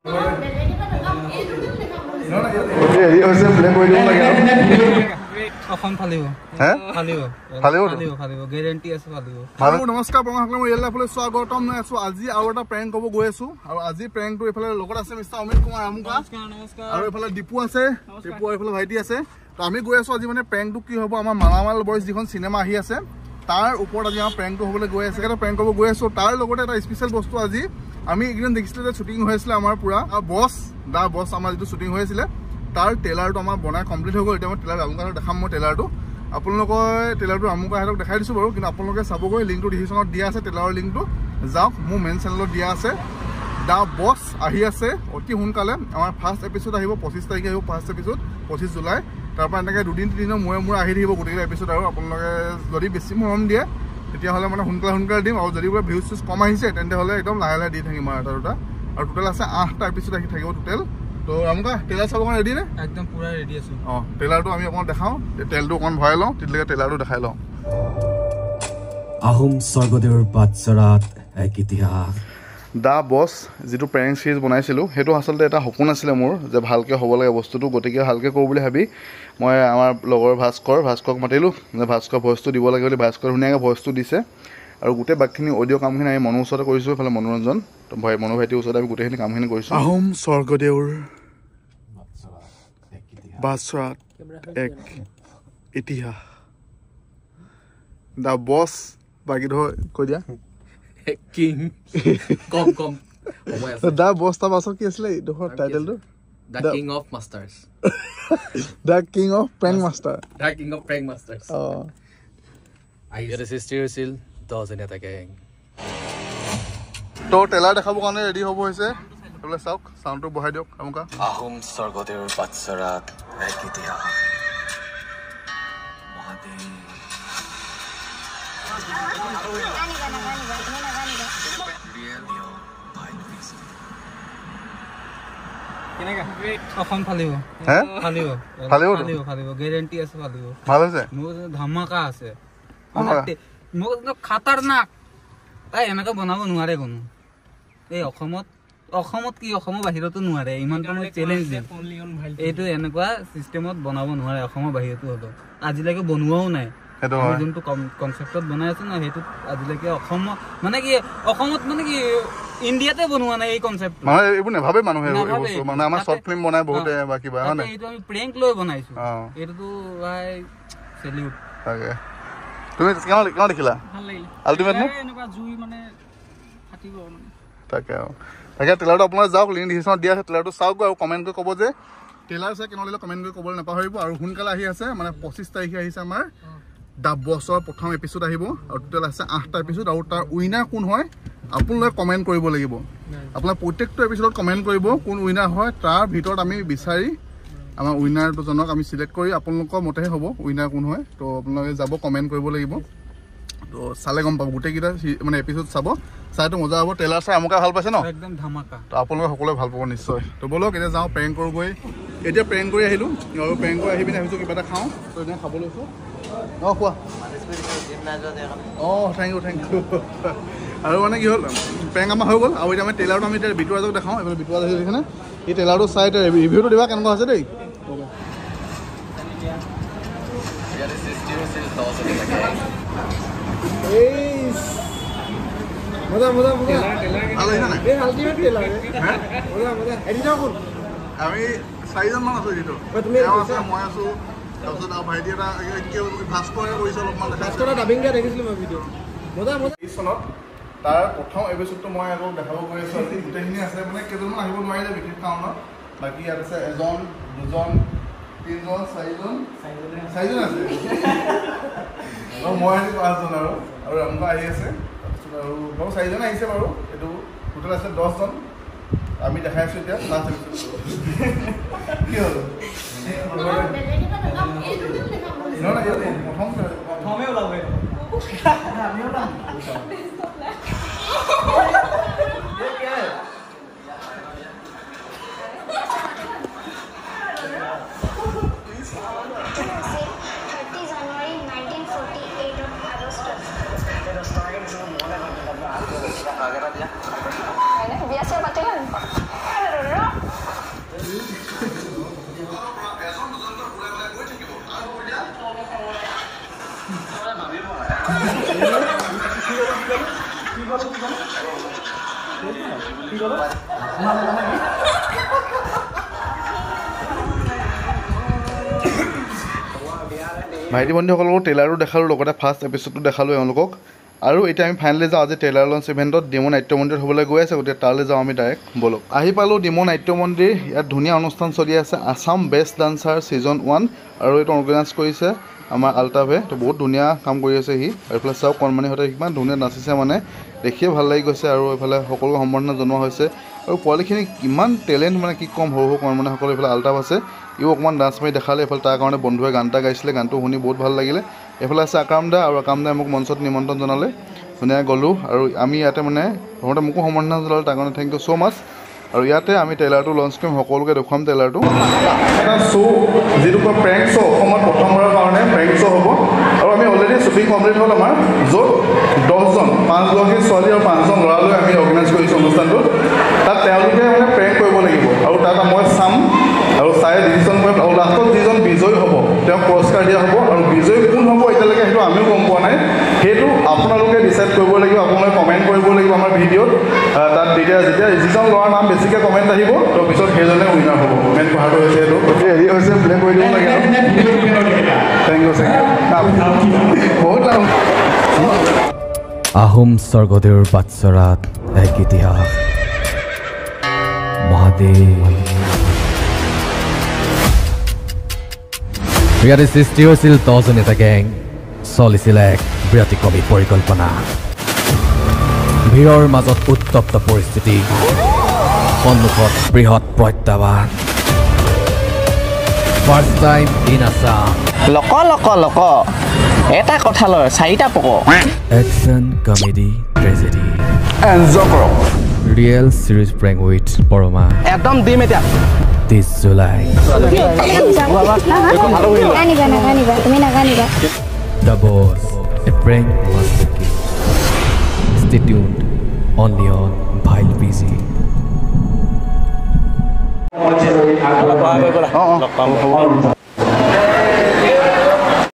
নমস্কাৰ স্বাগতম আছো আজি আৰু এটা প্ৰেংক কব গৈ আছো আৰু আজি প্ৰেংকটো এইফালে লগত আছে মিষ্টাৰ অমিত কুমাৰ আমুকা আৰু এইফালে দীপু আছে দীপু এইফালে ভাইটি আছে তো আমি গৈ আছো আজি মানে প্ৰেংকটো কি হ'ব আমাৰ মালামাল বয়স যিখন চিনেমা আহি আছে তাৰ ওপৰত আজি আমাৰ প্ৰেংকটো হ'বলৈ গৈ আছে এটা প্ৰেংক কব গৈ আছো তাৰ লগতে এটা স্পেচিয়েল বস্তু আজি আমি একদিন দেখিছিলো যে শ্বুটিং হৈ আছিলে আমাৰ পুৰা বছ দা বছ আমাৰ যিটো শ্বুটিং হৈ আছিলে তাৰ ট্ৰেইলাৰটো আমাৰ বনাই কমপ্লিট হৈ গ'ল এতিয়া মই ট্ৰেইলাৰ আমুকাহঁতক দেখাম মই ট্ৰেইলাৰটো আপোনালোকে ট্ৰেইলাৰটো আমুকাহঁতক দেখাই দিছোঁ বাৰু কিন্তু আপোনালোকে চাবগৈ লিংকটো ডিছক্ৰিপশ্যনত দিয়া আছে ট্ৰেইলাৰৰ লিংকটো যাওক মোৰ মেইন চেনেলত দিয়া আছে দা বছ আহি আছে অতি সোনকালে আমাৰ ফাৰ্ষ্ট এপিছড আহিব 25 তাৰিখে আহিব ফাৰ্ষ্ট এপিছড 25 জুলাই তাৰপৰা এনেকৈ দুদিন তিনিদিনৰ মূৰে আহি থাকিব গোটেইকেইটা এপিছড আৰু আপোনালোকে যদি বেছি মৰম দিয়ে তেতিয়াহ'লে মানে সোনকালে দিম আৰু যদি বোলে ভিউজ চিউজ কম আহিছে তেন্তে হ'লে একদম লাহে দি থাকিম আৰু এটা দুটা আৰু টোটেল আছে 8টা এপিছড আহি থাকিব টোটেল তো আমুকা ট্ৰেইলাৰ চাব কাৰণে ৰেডি নে একদম পুৰা ৰেডি আছো ট্ৰেইলাৰটো আমি আপোনাক দেখাওঁ তেলটো অকণমান ভৰাই লওঁ তেতিয়ালৈকে ট্ৰেইলাৰটো দেখাই লওঁ আহোম স্বৰ্গদেউৰ বাটচৰাত এক ইতিহাস দা বছ যিটো প্ৰেংক চিৰিজ বনাইছিলোঁ সেইটো আচলতে এটা সপোন আছিলে মোৰ যে ভালকৈ হ'ব লাগে বস্তুটো গতিকে ভালকৈ কৰোঁ বুলি ভাবি মই আমাৰ লগৰ ভাস্কৰক মাতিলোঁ যে ভাস্কৰ ভইচটো দিব লাগে বুলি ভাস্কৰ ধুনীয়াকৈ ভইচটো দিছে আৰু গোটেই বাকীখিনি অডিঅ' কামখিনি আমি মনৰ ওচৰতে কৰিছোঁ এইফালে মনোৰঞ্জন মনো ভাইটিৰ ওচৰতে আমি গোটেইখিনি কামখিনি কৰিছোঁ আহোম স্বৰ্গদেউৰ বাটচৰাত এক ইতিহাস দা বছ বাকী ধৰ কৈ দিয়া কিং কম দা বছ তাৰ পাছত কি আছিলে এইডোখৰ টাইটেলটো the king of masters the king of prank master ইয়াতে সৃষ্টি হৈছিল 10 এটা গেং তো ট্ৰেইলাৰ দেখাবৰ কাৰণে ৰেডি হ'ব হৈছে এইফালে চাওক চাউণ্ডটো বঢ়াই দিয়ক আমুকা আহোম স্বৰ্গদেউৰ বাটচৰাত এক ইতিহাস ধামাকা আছে খাতাৰনাক তাই এনেকে বনাব নোৱাৰে কোনো এই অসমত কি অসমৰ বাহিৰতো নোৱাৰে ইমান মই চেলেঞ্জ দিম এইটো এনেকুৱা চিষ্টেমত বনাব নোৱাৰে অসমৰ বাহিৰতো হ'ব আজিলৈকে বনোৱাও নাই যোনটো কনচেপ্টত বনাই আছো না সেইটো আজিলৈকে অসমত মানে কি ইণ্ডিয়াতে বনোৱা নাই এই কনচেপ্ট মানে এইবোৰ নাভাবে মানুহে মানে আমাৰ শৰ্ট ফিল্ম বনাই বহুতে বা কিবা হয় না এইটো আমি প্ৰেংক লৈ বনাইছো এইটো ভাই সেলিউট তাকে তুমি কেনে দেখিলা ভাল লাগিল আল্টিমেট নে এনেকুৱা জুই মানে ফাটিব মানে তাকে ট্ৰেইলাৰটো আপোনাৰ যাওক লিংক ডিছক্ৰিপশ্যনত দিয়া আছে ট্ৰেইলাৰটো চাওক আৰু কমেণ্ট কৰি ক'ব যে ট্ৰেইলাৰ চাই কেনে লাগিলে কমেণ্ট কৰি ক'বলৈ নাপাহৰিব আৰু সোনকালে আহি আছে মানে 25 তাৰিখে আহিছে আমাৰ দা বছৰ প্ৰথম এপিছড আহিব আৰু টোটেল আছে 8টা এপিছড আৰু তাৰ উইনাৰ কোন হয় আপোনালোকে কমেণ্ট কৰিব লাগিব আপোনাৰ প্ৰত্যেকটো এপিছডত কমেণ্ট কৰিব কোন উইনাৰ হয় তাৰ ভিতৰত আমি বিচাৰি আমাৰ উইনাৰজনক আমি চিলেক্ট কৰি আপোনালোকৰ মতেহে হ'ব উইনাৰ কোন হয় তো আপোনালোকে যাব কমেণ্ট কৰিব লাগিব তো চালে গম পাব গোটেইকেইটা মানে এপিছড চাব চাইটো মজা হ'ব ট্ৰেইলাৰ চাই আমুকা ভাল পাইছে ন একদম ধামাকা তো আপোনালোকে সকলোৱে ভাল পাব নিশ্চয় তো বলক এতিয়া যাওঁ প্ৰেংক কৰোঁগৈ এতিয়া প্ৰেংক কৰি আহিলোঁ আৰু প্ৰেংক কৰি আহি পিনে ভাবিছোঁ কিবা এটা খাওঁ তো এতিয়া খাব লৈছোঁ কোৱা থেংক ইউ আৰু মানে কি হ'ল প্ৰেংক আমাৰ হৈ গ'ল আৰু এতিয়া আমি ট্ৰেইলাৰটো আমি এতিয়া বিটুৰাজক দেখাওঁ এইফালে বিটুৰাজ আহিছে এইখানে এই ট্ৰেইলাৰটো চাই এতিয়া ৰিভিউটো দিবা কেনেকুৱা হৈছে দেই আমি 4জন আছো যিটো মই আছো তাৰপিছত আৰু ভাইটি এটা ভাস্কৰে কৰিছে অলপমান দেখিছিলোঁ মই ভিডিঅ' চনত তাৰ প্ৰথম এপিছডটো মই আকৌ দেখাব গৈ আছোঁ আজি গোটেইখিনি আছে মানে কেইজনমান আহিব নোৱাৰিলে বিশেষ কাৰণত বাকী ইয়াত আছে 1 2 3 4জন আছে আৰু মই আহি 5জন আৰু আমুকা আহি আছে তাৰপিছত আৰু বাৰু 4জন আহিছে বাৰু এইটো টোটেল আছে 10জন আমি দেখাই আছোঁ এতিয়া লাষ্ট এপিছড কি হ'ল প্ৰথমে ওলাব biasa pacaran ভাইটি বন্ধুসকলক ট্ৰেইলাৰো দেখালোঁ লগতে ফাৰ্ষ্ট এপিছডটো দেখালোঁ এওঁলোকক আৰু এতিয়া আমি ফাইনেলি যাওঁ আজি ট্ৰেইলাৰ লঞ্চ ইভেণ্টত ডিমৌ নাট্য মন্দিৰত হ'বলৈ গৈ আছে গতিকে তালৈ যাওঁ আমি ডাইৰেক্ট ব'লক আহি পালোঁ ডিমৌ নাট্য মন্দিৰ ইয়াত ধুনীয়া অনুষ্ঠান চলি আছে আছাম বেষ্ট ডান্সাৰ ছিজন 1 আৰু এইটো অৰ্গেনাইজ কৰিছে আমাৰ আল্টাভে তো বহুত ধুনীয়া কাম কৰি আছে সি আৰু এইফালে চাওক কণমানিহঁতে কিমান ধুনীয়া নাচিছে মানে দেখিয়ে ভাল লাগি গৈছে আৰু এইফালে সকলোকে সম্বৰ্ধনা জনোৱা হৈছে আৰু পোৱালিখিনি কিমান টেলেণ্ট মানে কি কম সৰু কণমানিসকলে এইফালে আল্টাভ আছে ইও অকণমান ডান্স মাৰি দেখালে এইফালে তাৰ কাৰণে বন্ধুৱে গান এটা গাইছিলে গানটো শুনি বহুত ভাল লাগিলে এইফালে আছে আকাম দা আৰু আকাম দাই মোক মঞ্চত নিমন্ত্ৰণ জনালে ধুনীয়া গ'লোঁ আৰু আমি ইয়াতে মানে প্ৰথমতে মোকো সম্বৰ্ধনা জনালে তাৰ কাৰণে থেংক ইউ ছ' মাছ আৰু ইয়াতে আমি ট্ৰেইলাৰটো লঞ্চ কৰিম সকলোকে দেখুৱাম ট্ৰেইলাৰটো এটা শ্ব' যিটো কয় প্ৰেংক শ্ব' অসমত প্ৰথমবাৰৰ কাৰণে প্ৰেংক শ্ব' হ'ব আৰু আমি অলৰেডি শ্বুটিং কমপ্লিট হ'ল আমাৰ য'ত 10জন 5গৰাকী ছোৱালী আৰু 5জন ল'ৰালৈ আমি অৰ্গেনাইজ কৰিছোঁ অনুষ্ঠানটোত তাত তেওঁলোকে মানে প্ৰেংক কৰিব লাগিব আৰু তাত মই চাম আৰু চাই ডিচিশ্যন কৰিম আৰু লাষ্টত যিজন বিজয়ী হ'ব তেওঁক পুৰস্কাৰ দিয়া হ'ব আৰু বিজয়ী কোন হ'ব এতিয়ালৈকে সেইটো আমিও গম পোৱা নাই সেইটো আপোনালোকে ডিচাইড কৰিব লাগিব আপোনালোকে কমেণ্ট কৰিব লাগিব আমাৰ ভিডিঅ'ত তাত যেতিয়া যিজন ল'ৰাৰ নাম বেছিকৈ কমেণ্ট আহিব তো পিছত সেইজনে উইনাৰ হ'ব মেইন কথাটো হৈছে এইটো গতিকে হেৰি হৈছে প্লে কৰি দিব লাগে থেংক ইউ বহুত আহোম স্বৰ্গদেউৰ বাটচৰাত এক ইতিহাস মহাদেৱ ইয়াতে সৃষ্টি হৈছিল 10জন এটা গেং চলিছিল এক ব্যতিক্ৰমী পৰিকল্পনা ভিৰৰ মাজত উত্তপ্ত পৰিস্থিতি সন্মুখত বৃহৎ প্ৰত্যাহ্বান ফাৰ্ষ্ট টাইম ইন আছাম লক লক লক এটা কথালৰ 4টা পক একশ্যন কমেডি ট্ৰেজেডি এনজয় কৰক ৰিয়েল চিৰিজ প্ৰেংক উইথ পৰমা একদম দিম এতিয়া 30 July The Boss, a prank masterpiece. Stay tuned only on Bhile BZ.